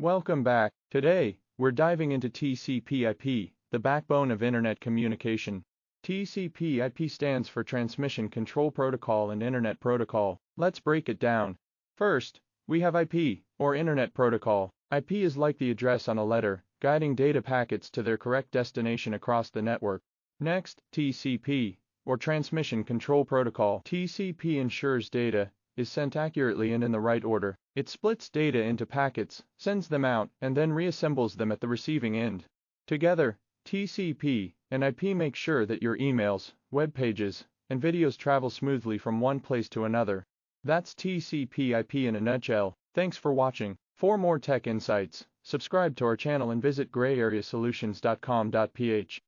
Welcome back. Today, we're diving into TCP/IP, the backbone of Internet communication. TCP/IP stands for Transmission Control Protocol and Internet Protocol. Let's break it down. First, we have IP, or Internet Protocol. IP is like the address on a letter, guiding data packets to their correct destination across the network. Next, TCP, or Transmission Control Protocol. TCP ensures data is sent accurately and in the right order. It splits data into packets, sends them out, and then reassembles them at the receiving end. Together, TCP and IP make sure that your emails, web pages, and videos travel smoothly from one place to another. That's TCP/IP in a nutshell. Thanks for watching. For more tech insights, subscribe to our channel and visit grayareasolutions.com.ph.